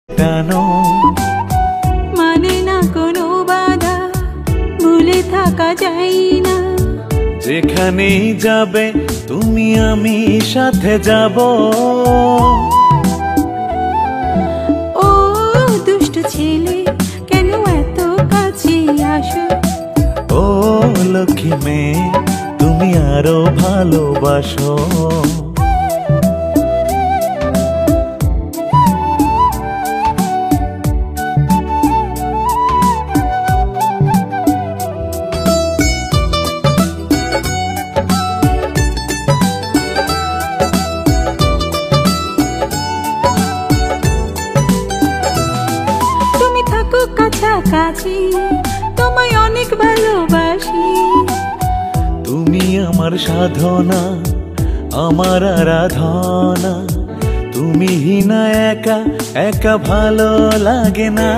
কেন মানে না কোনো বাধা, ভুলে থাকা যায় না। যেখানেই যাবে তুমি আমি সাথে যাব। ও দুষ্ট ছেলে, কেন এত কাছে আসো? ও লক্ষ্মী মেয়ে, তুমি আরো ভালোবাসো। তুমি থাকো কাছাকাছি, তোমায় অনেক ভালোবাসি। তুমি আমার সাধনা, আমার আরাধনা। তুমি না একা একা ভালো লাগে না।